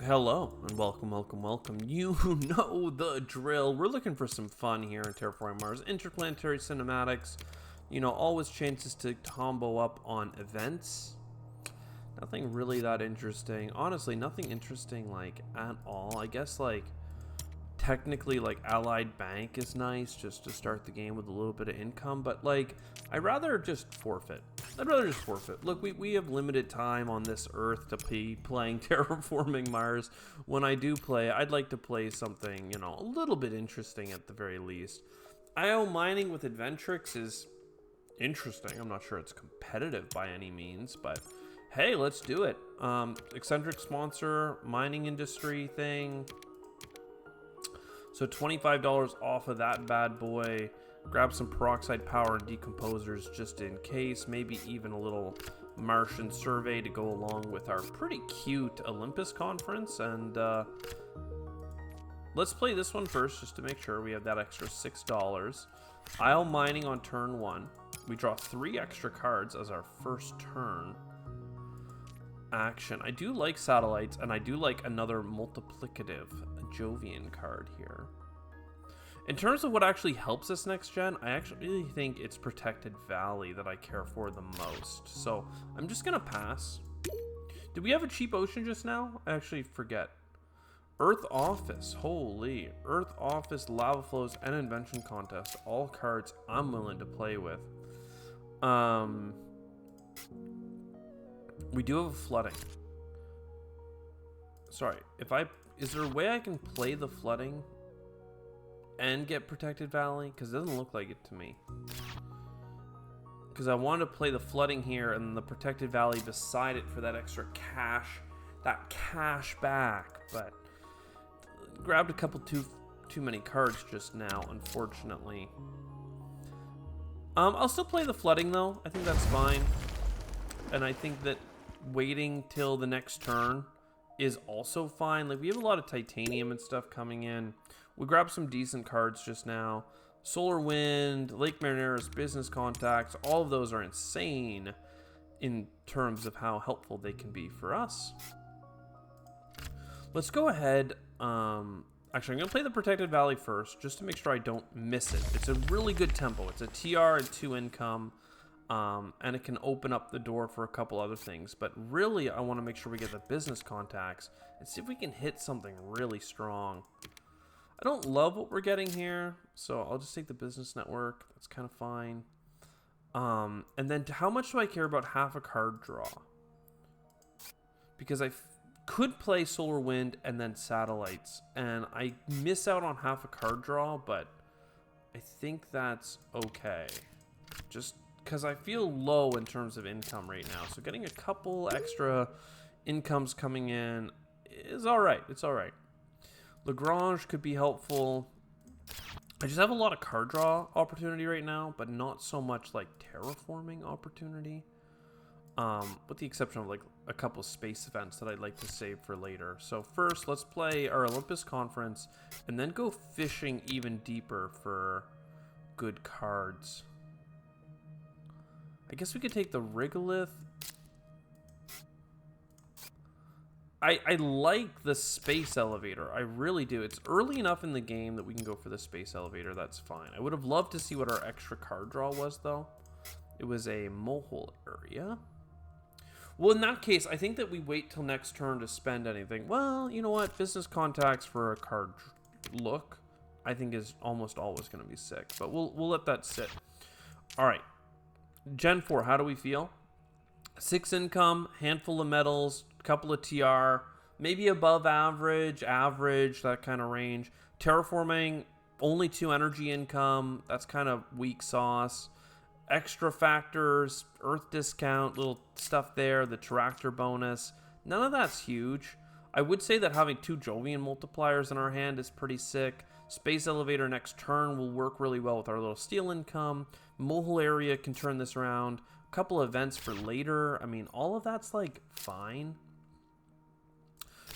Hello and welcome. You know the drill. We're looking for some fun here in Terraforming Mars. Interplanetary cinematics, always chances to combo up on events. Nothing really that interesting. Honestly, nothing interesting at all. I guess technically Allied Bank is nice just to start the game with a little bit of income, but I'd rather just forfeit. Look, we have limited time on this Earth to be playing Terraforming Mars. When I do play, I'd like to play something, a little bit interesting at the very least. IO mining with Inventrix is interesting. I'm not sure it's competitive by any means, but hey, let's do it. Eccentric sponsor, mining industry thing. So $25 off of that bad boy. Grab some peroxide power and decomposers just in case. Maybe even a little Martian survey to go along with our pretty cute Olympus conference. And let's play this one first just to make sure we have that extra $6. Isle mining on turn 1. We draw 3 extra cards as our first turn action. I do like satellites, and I do like another multiplicative Jovian card here. In terms of what actually helps us next gen, I actually really think it's Protected Valley that I care for the most. So I'm just gonna pass. Did we have a cheap ocean just now? I actually forget. Earth Office, holy. Earth Office, Lava Flows, and Invention Contest. All cards I'm willing to play with. We do have a flooding. Sorry, is there a way I can play the flooding and get Protected Valley? Because it doesn't look like it to me. Because I wanted to play the flooding here and the Protected Valley beside it for that extra cash, that cash back. But grabbed a couple too many cards just now, unfortunately. I'll still play the flooding though. I think that's fine. And I think that waiting till the next turn is also fine. We have a lot of titanium and stuff coming in. We grabbed some decent cards just now. Solar Wind, Lake Marineris, Business Contacts, all of those are insane in terms of how helpful they can be for us. Let's go ahead. Actually, I'm going to play the Protected Valley first, just to make sure I don't miss it. It's a really good tempo. It's a TR and 2 income. And it can open up the door for a couple other things. But really, I want to make sure we get the Business Contacts and see if we can hit something really strong. I don't love what we're getting here, so I'll just take the Business Network. That's kind of fine. And then how much do I care about half a card draw? Because I could play Solar Wind and then Satellites, and I miss out on half a card draw, but I think that's okay. Just because I feel low in terms of income right now. So getting a couple extra incomes coming in is all right. It's all right. Lagrange could be helpful. I just have a lot of card draw opportunity right now, but not so much terraforming opportunity. With the exception of a couple space events that I'd like to save for later. So first, let's play our Olympus conference and then go fishing even deeper for good cards. I guess we could take the Regolith. I like the space elevator. I really do. It's early enough in the game that we can go for the space elevator. That's fine. I would have loved to see what our extra card draw was, though. It was a mole area. Well, in that case, I think that we wait till next turn to spend anything. Well, you know what? Business Contacts for a card look, I think is almost always going to be sick. But we'll let that sit. All right. Gen 4, how do we feel? 6 income, handful of metals, couple of TR, maybe above average, that kind of range. Terraforming, only 2 energy income. That's kind of weak sauce. Extra factors, Earth discount, little stuff there, the tractor bonus. None of that's huge. I would say that having 2 Jovian multipliers in our hand is pretty sick. Space elevator next turn will work really well with our little steel income. Mole area can turn this around. A couple events for later. I mean, all of that's fine.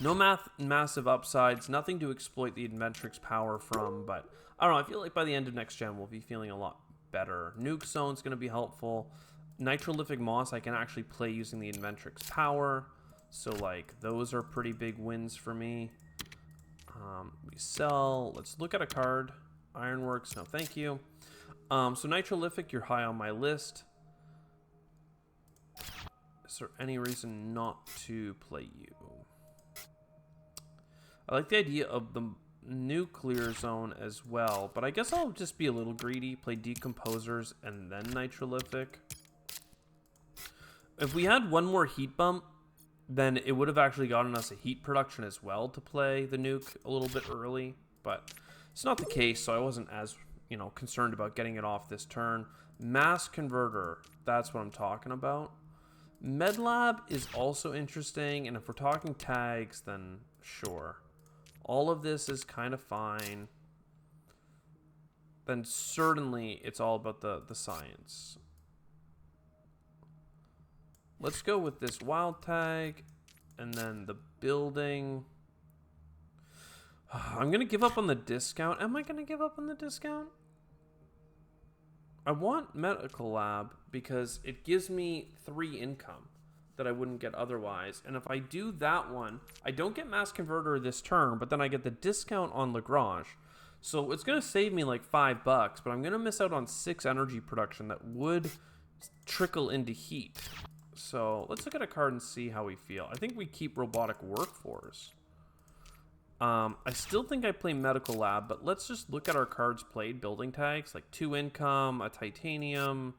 No massive upsides. Nothing to exploit the Inventrix power from. But I don't know. I feel like by the end of next gen, we'll be feeling a lot better. Nuke Zone's going to be helpful. Nitrolithic Moss I can actually play using the Inventrix power. So like those are pretty big wins for me. We sell. Let's look at a card. Ironworks, no thank you. So Nitrolithic, you're high on my list. Is there any reason not to play you? I like the idea of the nuclear zone as well, but I guess I'll just be a little greedy, play Decomposers and then Nitrolithic. If we had one more heat bump, then it would have actually gotten us a heat production as well to play the nuke a little bit early, but it's not the case, so I wasn't as, you know, concerned about getting it off this turn. Mass Converter, that's what I'm talking about. MedLab is also interesting, and if we're talking tags, then sure. All of this is kind of fine. Then certainly it's all about the science. Let's go with this wild tag, and then the building. I'm going to give up on the discount. Am I going to give up on the discount? I want Medical Lab because it gives me 3 income that I wouldn't get otherwise. And if I do that one, I don't get Mass Converter this turn, but then I get the discount on Lagrange. So it's going to save me like $5, but I'm going to miss out on 6 energy production that would trickle into heat. So let's look at a card and see how we feel. I think we keep Robotic Workforce. I still think I play Medical Lab, but let's just look at our cards played. Building tags, like 2 income, a titanium.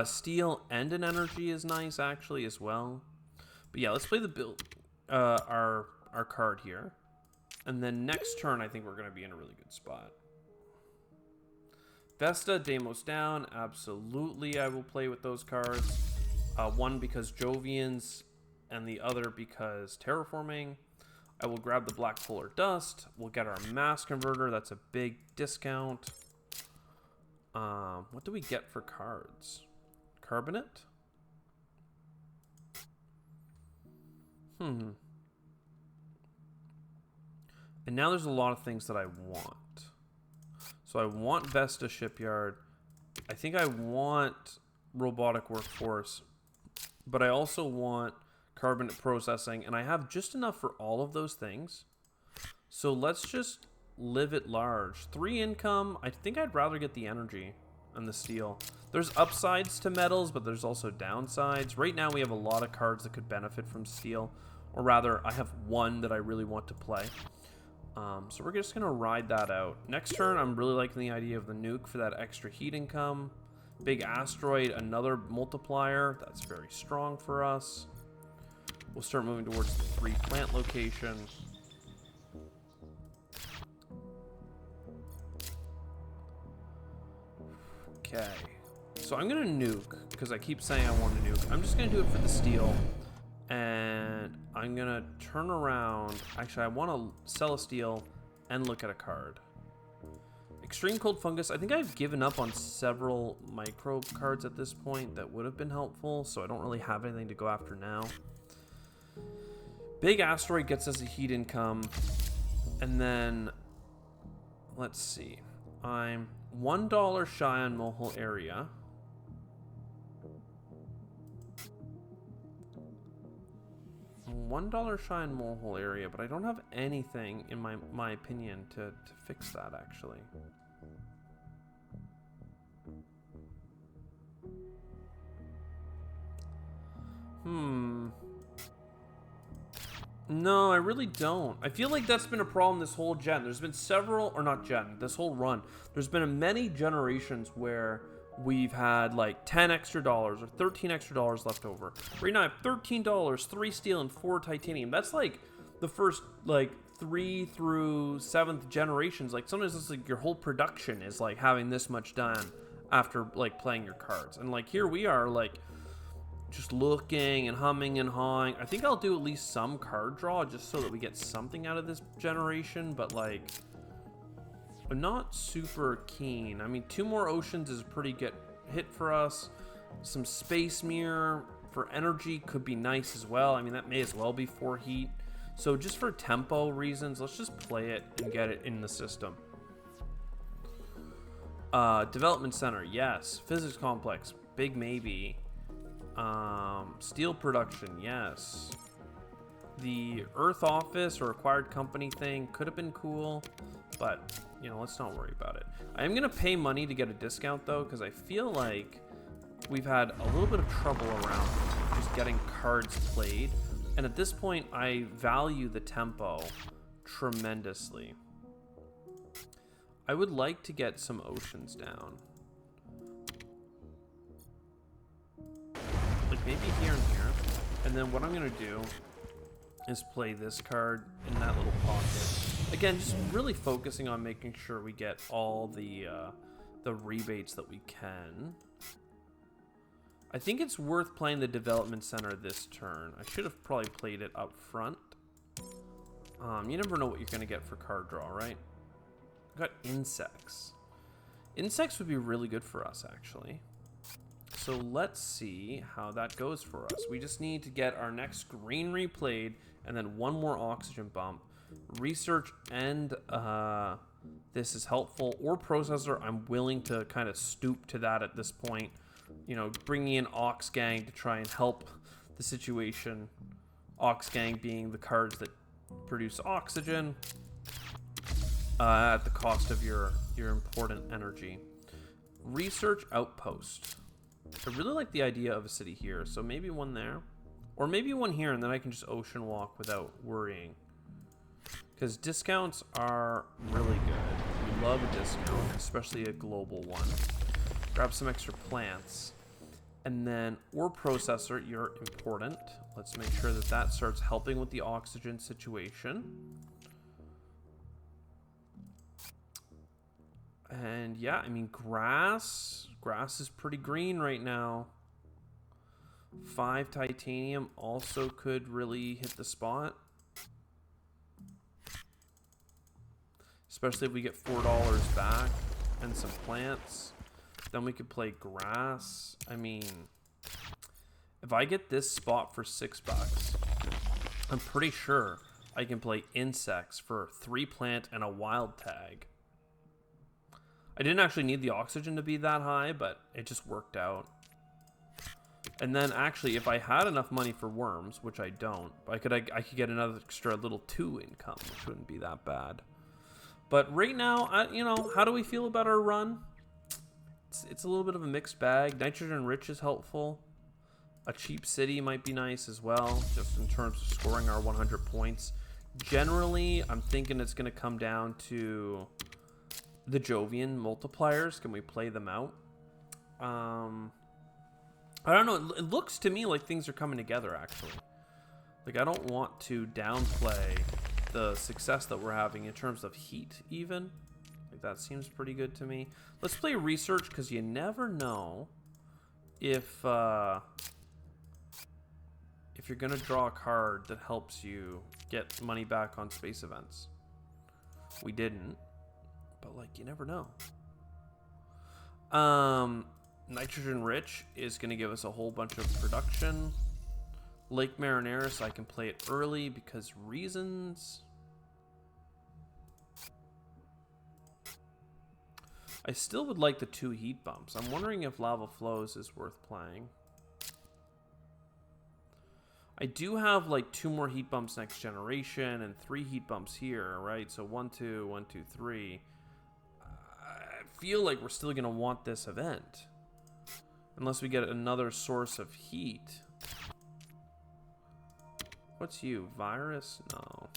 Steel and an energy is nice, actually, as well. But yeah, let's play the build, our card here. And then next turn, I think we're going to be in a really good spot. Vesta, Deimos down. Absolutely, I will play with those cards. One because Jovians, and the other because Terraforming. I will grab the Black Polar Dust. We'll get our Mass Converter. That's a big discount. What do we get for cards? Carbonate? And now there's a lot of things that I want. So I want Vesta Shipyard. I think I want Robotic Workforce. But I also want Carbonate Processing. And I have just enough for all of those things. So let's just live at large. 3 income. I think I'd rather get the energy and the steel. There's upsides to metals, but there's also downsides. Right now we have a lot of cards that could benefit from steel. Or rather, I have one that I really want to play. So we're just going to ride that out. Next turn, I'm really liking the idea of the nuke for that extra heat income. Big asteroid, another multiplier. That's very strong for us. We'll start moving towards the 3 plant location. Okay. So I'm going to nuke, because I keep saying I want to nuke. I'm just going to do it for the steel. And I'm going to turn around. Actually, I want to sell a steel and look at a card. Extreme Cold Fungus. I think I've given up on several microbe cards at this point that would have been helpful, so I don't really have anything to go after now. Big Asteroid gets us a heat income. And then, let's see. I'm $1 shy on Mohole area. $1 shy on Mohole area, but I don't have anything, in my opinion, to fix that, actually. No, I really don't. I feel like that's been a problem this whole gen. There's been several, or not gen, this whole run. There's been many generations where we've had like $10 extra or $13 extra left over. Right now I have $13, 3 steel and 4 titanium. That's like the first like 3 through 7th generations. Like sometimes it's like your whole production is like having this much done after like playing your cards. And like here we are like just looking and humming and hawing. I think I'll do at least some card draw just so that we get something out of this generation, but like I'm not super keen. I mean, 2 more oceans is a pretty good hit for us. Some space mirror for energy could be nice as well. I mean, that may as well be 4 heat. So just for tempo reasons, let's just play it and get it in the system. Development center, yes. Physics complex, big maybe. Steel production, yes. The Earth office or acquired company thing could have been cool, but, you know, let's not worry about it. I am going to pay money to get a discount, though, because I feel like we've had a little bit of trouble around just getting cards played. And at this point, I value the tempo tremendously. I would like to get some oceans down. Like maybe here and here. And then what I'm going to do is play this card in that little pocket. Again, just really focusing on making sure we get all the rebates that we can. I think it's worth playing the development center this turn. I should have probably played it up front. You never know what you're going to get for card draw, right? I got insects. Insects would be really good for us, actually. So let's see how that goes for us. We just need to get our next green replayed and then one more oxygen bump. Research and this is helpful. Or processor, I'm willing to kind of stoop to that at this point. You know, bringing in Ox Gang to try and help the situation. Ox Gang being the cards that produce oxygen at the cost of your important energy. Research outpost. I really like the idea of a city here, so maybe one there. Or maybe one here, and then I can just ocean walk without worrying. Because discounts are really good. We love a discount, especially a global one. Grab some extra plants. And then ore processor, you're important. Let's make sure that that starts helping with the oxygen situation. And yeah, I mean, grass is pretty green right now. 5 titanium also could really hit the spot. Especially if we get $4 back and some plants. Then we could play grass. I mean, if I get this spot for $6, I'm pretty sure I can play insects for 3 plant and a wild tag. I didn't actually need the oxygen to be that high, but it just worked out. And then actually, if I had enough money for worms, which I don't, I could get another extra little 2 income, which wouldn't be that bad. But right now, you know, how do we feel about our run? It's a little bit of a mixed bag. Nitrogen rich is helpful. A cheap city might be nice as well, just in terms of scoring our 100 points. Generally, I'm thinking it's going to come down to the Jovian multipliers. Can we play them out? I don't know. It looks to me like things are coming together, actually. Like, I don't want to downplay the success that we're having in terms of heat, even. Like, that seems pretty good to me. Let's play research, because you never know if you're going to draw a card that helps you get money back on space events. We didn't. But, like, you never know. Nitrogen rich is going to give us a whole bunch of production. Lake Marineris, I can play it early because reasons. I still would like the 2 heat bumps. I'm wondering if Lava Flows is worth playing. I do have like 2 more heat bumps next generation and 3 heat bumps here, right? So 1, 2, 1, 2, 3. I feel like we're still going to want this event. Unless we get another source of heat. What's you? Virus? No.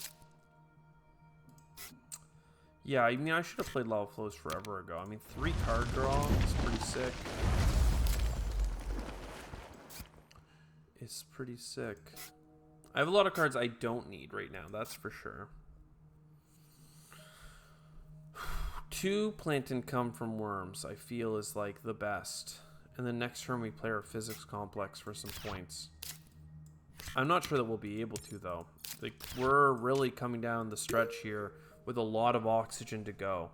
Yeah, I mean, I should have played Lava Flows forever ago. I mean, 3 card draw is pretty sick. It's pretty sick. I have a lot of cards I don't need right now, that's for sure. 2 plant income from worms, I feel, is like the best. And then next turn we play our physics complex for some points. I'm not sure that we'll be able to, though. Like, we're really coming down the stretch here with a lot of oxygen to go.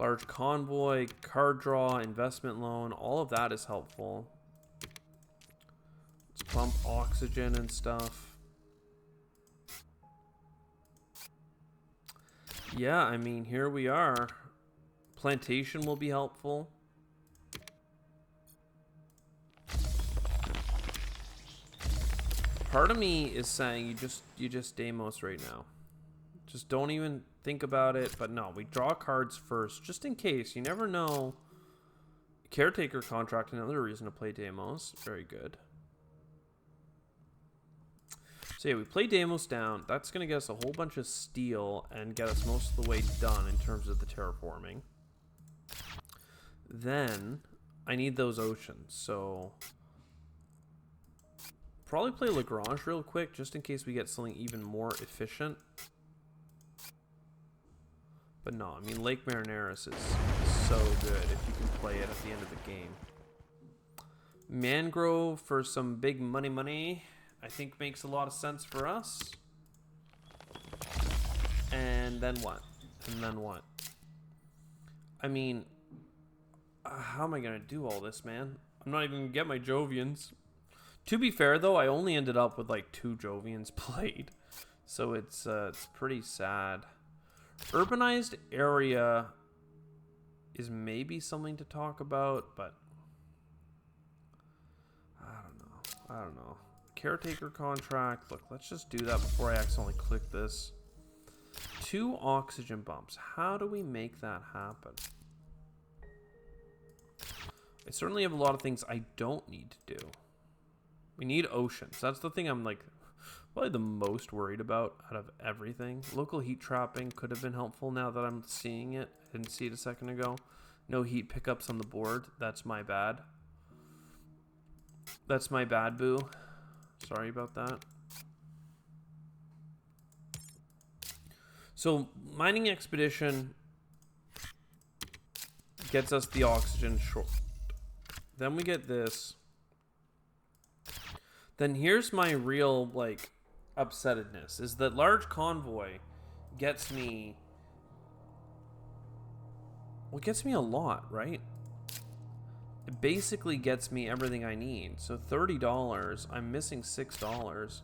Large convoy, card draw, investment loan, all of that is helpful. Let's pump oxygen and stuff. Yeah, I mean, here we are. Plantation will be helpful. Part of me is saying you just Deimos right now. Just don't even think about it. But no, we draw cards first, just in case. You never know. Caretaker contract, another reason to play Deimos. Very good. So yeah, we play Deimos down. That's going to get us a whole bunch of steel and get us most of the way done in terms of the terraforming. Then I need those oceans, so probably play Lagrange real quick just in case we get something even more efficient. But no, I mean, Lake Marineris is so good if you can play it at the end of the game. Mangrove for some big money, I think makes a lot of sense for us. And then what? And then what? I mean, how am I going to do all this, man? I'm not even going to get my Jovians. To be fair, though, I only ended up with like 2 Jovians played. So it's pretty sad. Urbanized area is maybe something to talk about, but I don't know. Caretaker contract. Look, let's just do that before I accidentally click this. 2 oxygen bumps. How do we make that happen? I certainly have a lot of things I don't need to do. We need oceans. That's the thing I'm like probably the most worried about out of everything. Local heat trapping could have been helpful now that I'm seeing it. I didn't see it a second ago. No heat pickups on the board. That's my bad. That's my bad, boo. Sorry about that. So, mining expedition gets us the oxygen short. Then we get this. Then here's my real, like, upsettedness. Is that large convoy gets me... Well, it gets me a lot, right? It basically gets me everything I need. So $30. I'm missing $6.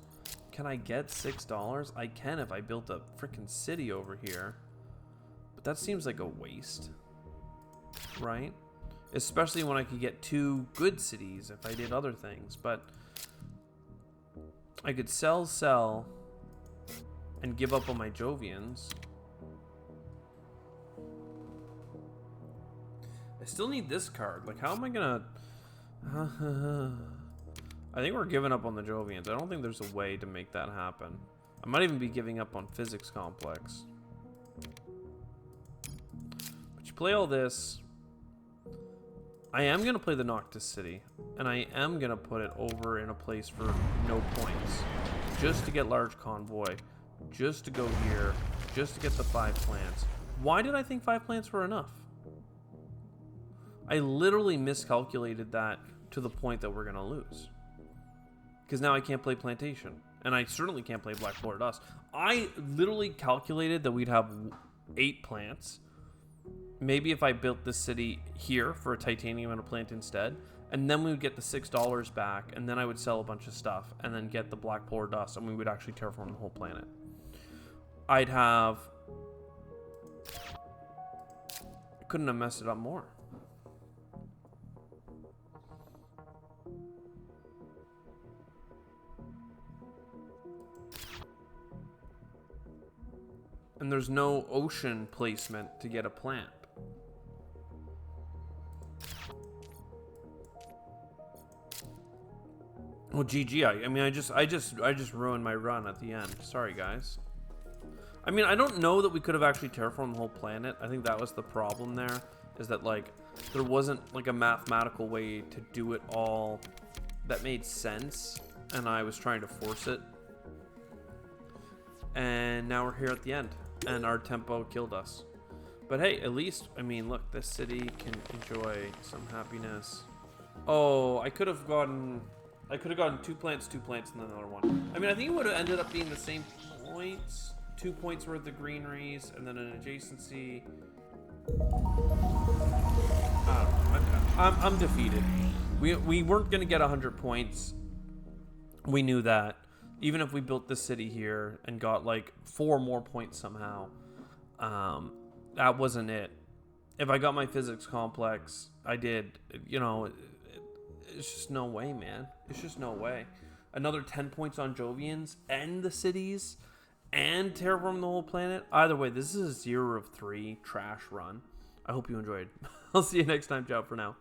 Can I get $6? I can if I built a freaking city over here. But that seems like a waste. Right? Especially when I could get 2 good cities if I did other things. But I could sell, and give up on my Jovians. I still need this card. Like, how am I gonna... I think we're giving up on the Jovians. I don't think there's a way to make that happen. I might even be giving up on Physics Complex. But you play all this. I am going to play the Noctis City. And I am going to put it over in a place for no points. Just to get large convoy. Just to go here. Just to get the 5 plants. Why did I think 5 plants were enough? I literally miscalculated that to the point that we're going to lose. Because now I can't play Plantation. And I certainly can't play Black Polar Dust. I literally calculated that we'd have 8 plants. Maybe if I built this city here for a titanium and a plant instead. And then we would get the $6 back. And then I would sell a bunch of stuff. And then get the Black Polar Dust. And we would actually terraform the whole planet. I'd have... I couldn't have messed it up more. And there's no ocean placement to get a plant. Well, GG. I mean, I just ruined my run at the end. Sorry, guys. I mean, I don't know that we could have actually terraformed the whole planet. I think that was the problem there. Is that, like, there wasn't, like, a mathematical way to do it all that made sense. And I was trying to force it. And now we're here at the end. And our tempo killed us. But hey, at least, I mean, look, this city can enjoy some happiness. Oh, I could have gotten 2 plants, and then another one. I mean, I think it would have ended up being the same points. 2 points worth of greeneries, and then an adjacency. I'm defeated. We weren't going to get 100 points. We knew that. Even if we built this city here and got like 4 more points somehow, that wasn't it. If I got my physics complex, I did. You know, it's just no way, man. It's just no way. another 10 points on Jovians and the cities and terraform the whole planet. Either way, this is a 0 of 3 trash run. I hope you enjoyed. I'll see you next time. Ciao for now.